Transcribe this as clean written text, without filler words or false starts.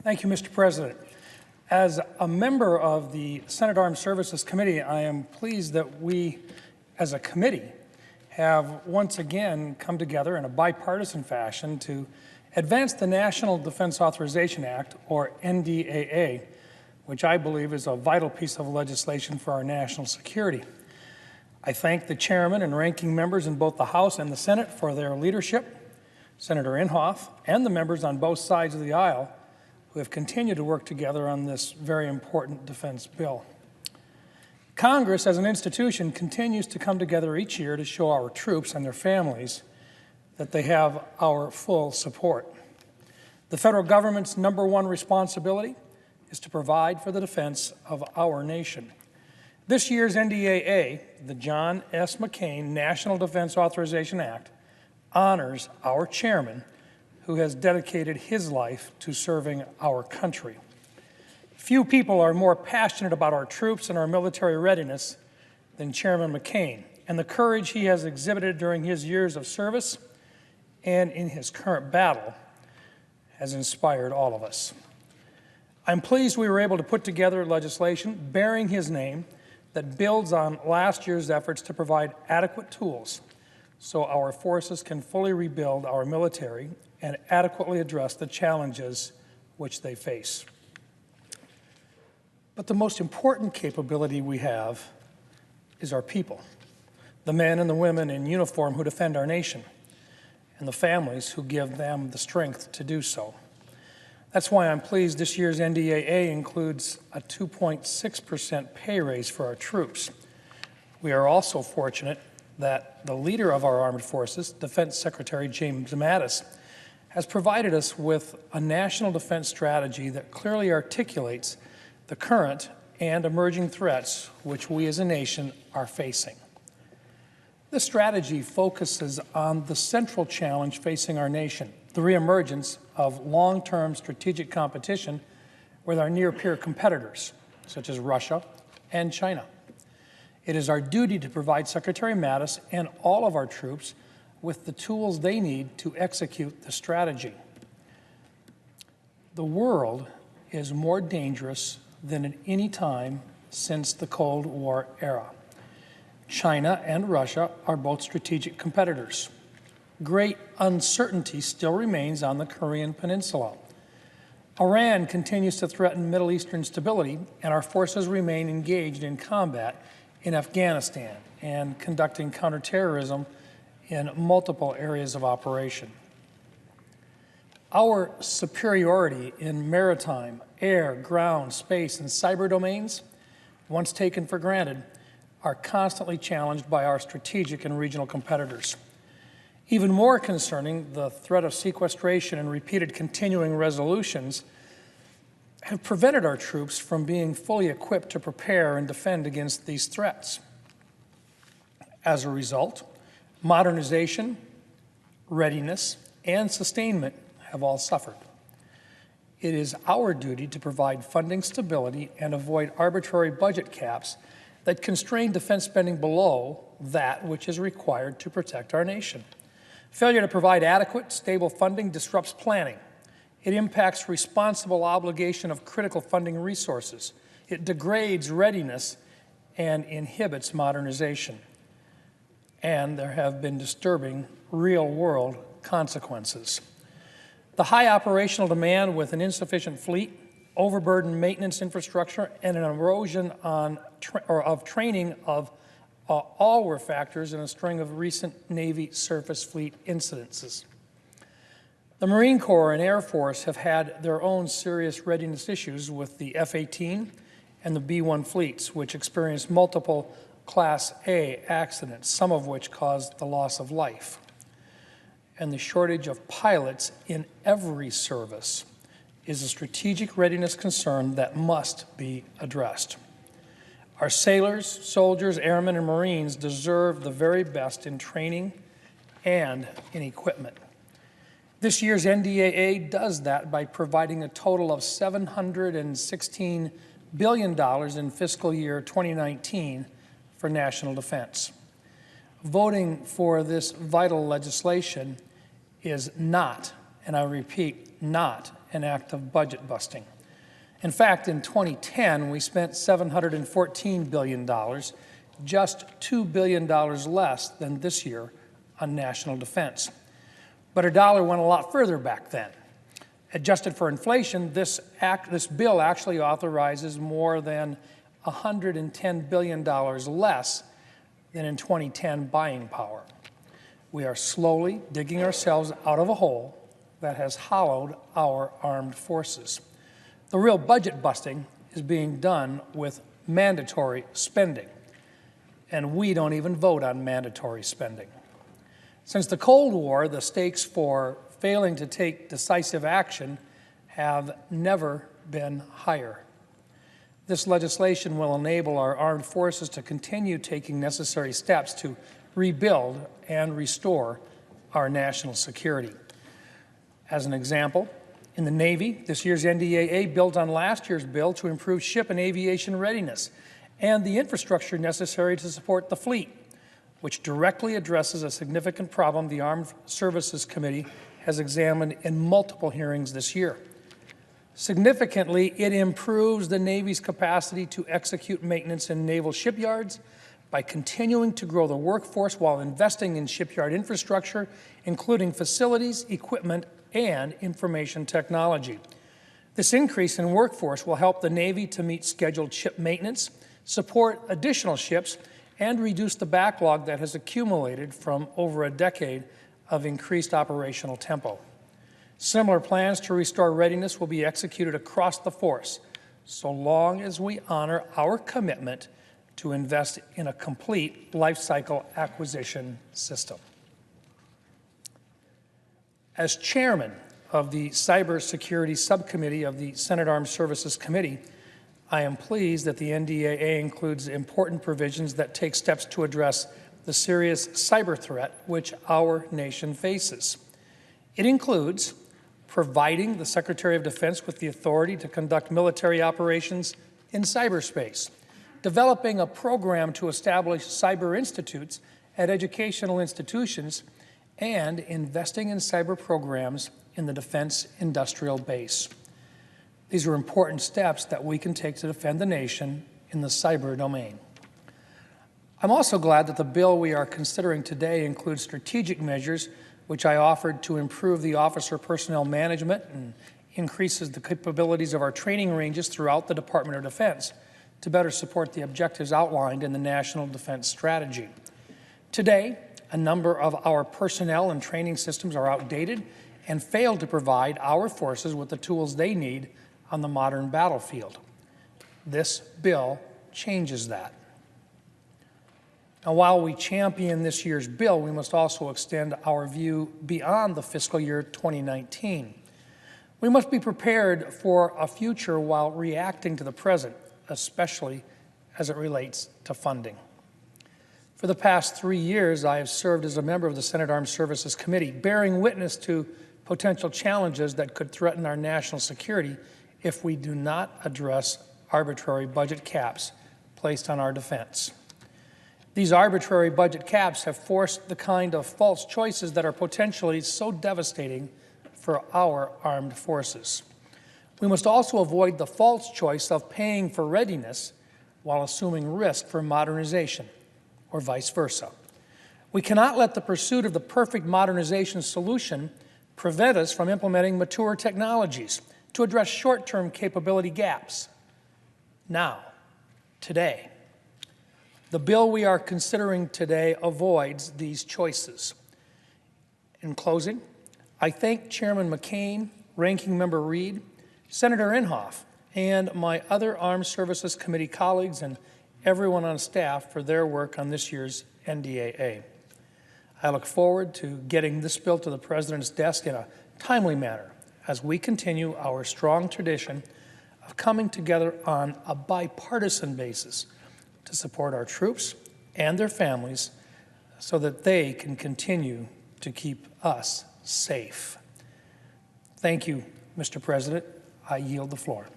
Thank you, Mr. President. As a member of the Senate Armed Services Committee, I am pleased that we, as a committee, have once again come together in a bipartisan fashion to advance the National Defense Authorization Act, or NDAA, which I believe is a vital piece of legislation for our national security. I thank the chairman and ranking members in both the House and the Senate for their leadership, Senator Inhofe, and the members on both sides of the aisle who have continued to work together on this very important defense bill. Congress, as an institution, continues to come together each year to show our troops and their families that they have our full support. The federal government's #1 responsibility is to provide for the defense of our nation. This year's NDAA, the John S. McCain National Defense Authorization Act, honors our chairman, who has dedicated his life to serving our country. Few people are more passionate about our troops and our military readiness than Chairman McCain, and the courage he has exhibited during his years of service and in his current battle has inspired all of us. I'm pleased we were able to put together legislation bearing his name that builds on last year's efforts to provide adequate tools so our forces can fully rebuild our military and adequately address the challenges which they face. But the most important capability we have is our people, the men and the women in uniform who defend our nation, and the families who give them the strength to do so. That's why I'm pleased this year's NDAA includes a 2.6% pay raise for our troops. We are also fortunate that the leader of our armed forces, Defense Secretary James Mattis, has provided us with a national defense strategy that clearly articulates the current and emerging threats which we as a nation are facing. This strategy focuses on the central challenge facing our nation, the reemergence of long-term strategic competition with our near-peer competitors, such as Russia and China. It is our duty to provide Secretary Mattis and all of our troops with the tools they need to execute the strategy. The world is more dangerous than at any time since the Cold War era. China and Russia are both strategic competitors. Great uncertainty still remains on the Korean Peninsula. Iran continues to threaten Middle Eastern stability, and our forces remain engaged in combat in Afghanistan and conducting counterterrorism in multiple areas of operation. Our superiority in maritime, air, ground, space, and cyber domains, once taken for granted, are constantly challenged by our strategic and regional competitors. Even more concerning, the threat of sequestration and repeated continuing resolutions have prevented our troops from being fully equipped to prepare and defend against these threats. As a result, modernization, readiness, and sustainment have all suffered. It is our duty to provide funding stability and avoid arbitrary budget caps that constrain defense spending below that which is required to protect our nation. Failure to provide adequate, stable funding disrupts planning. It impacts responsible obligation of critical funding resources. It degrades readiness and inhibits modernization. And there have been disturbing real-world consequences. The high operational demand with an insufficient fleet, overburdened maintenance infrastructure, and an erosion of training of all were factors in a string of recent Navy surface fleet incidences. The Marine Corps and Air Force have had their own serious readiness issues with the F-18 and the B-1 fleets, which experienced multiple Class A accidents, some of which caused the loss of life. And the shortage of pilots in every service is a strategic readiness concern that must be addressed. Our sailors, soldiers, airmen, and Marines deserve the very best in training and in equipment. This year's NDAA does that by providing a total of $716 billion in fiscal year 2019 for national defense. Voting for this vital legislation is not, and I repeat, not an act of budget busting. In fact, in 2010, we spent $714 billion, just $2 billion less than this year on national defense. But our dollar went a lot further back then. Adjusted for inflation, this bill actually authorizes more than $110 billion less than in 2010 buying power. We are slowly digging ourselves out of a hole that has hollowed our armed forces. The real budget busting is being done with mandatory spending, and we don't even vote on mandatory spending. Since the Cold War, the stakes for failing to take decisive action have never been higher. This legislation will enable our armed forces to continue taking necessary steps to rebuild and restore our national security. As an example, in the Navy, this year's NDAA built on last year's bill to improve ship and aviation readiness and the infrastructure necessary to support the fleet, which directly addresses a significant problem the Armed Services Committee has examined in multiple hearings this year. Significantly, it improves the Navy's capacity to execute maintenance in naval shipyards by continuing to grow the workforce while investing in shipyard infrastructure, including facilities, equipment, and information technology. This increase in workforce will help the Navy to meet scheduled ship maintenance, support additional ships, and reduce the backlog that has accumulated from over a decade of increased operational tempo. Similar plans to restore readiness will be executed across the force, so long as we honor our commitment to invest in a complete life cycle acquisition system. As chairman of the Cybersecurity Subcommittee of the Senate Armed Services Committee, I am pleased that the NDAA includes important provisions that take steps to address the serious cyber threat which our nation faces. It includes providing the Secretary of Defense with the authority to conduct military operations in cyberspace, developing a program to establish cyber institutes at educational institutions, and investing in cyber programs in the defense industrial base. These are important steps that we can take to defend the nation in the cyber domain. I'm also glad that the bill we are considering today includes strategic measures which I offered to improve the officer personnel management and increases the capabilities of our training ranges throughout the Department of Defense to better support the objectives outlined in the National Defense Strategy. Today, a number of our personnel and training systems are outdated and fail to provide our forces with the tools they need on the modern battlefield. This bill changes that. Now, while we champion this year's bill, we must also extend our view beyond the fiscal year 2019. We must be prepared for a future while reacting to the present, especially as it relates to funding. For the past 3 years, I have served as a member of the Senate Armed Services Committee, bearing witness to potential challenges that could threaten our national security if we do not address arbitrary budget caps placed on our defense. These arbitrary budget caps have forced the kind of false choices that are potentially so devastating for our armed forces. We must also avoid the false choice of paying for readiness while assuming risk for modernization, or vice versa. We cannot let the pursuit of the perfect modernization solution prevent us from implementing mature technologies to address short-term capability gaps. Now, today, the bill we are considering today avoids these choices. In closing, I thank Chairman McCain, Ranking Member Reed, Senator Inhofe, and my other Armed Services Committee colleagues and everyone on staff for their work on this year's NDAA. I look forward to getting this bill to the President's desk in a timely manner as we continue our strong tradition of coming together on a bipartisan basis to support our troops and their families so that they can continue to keep us safe. Thank you, Mr. President. I yield the floor.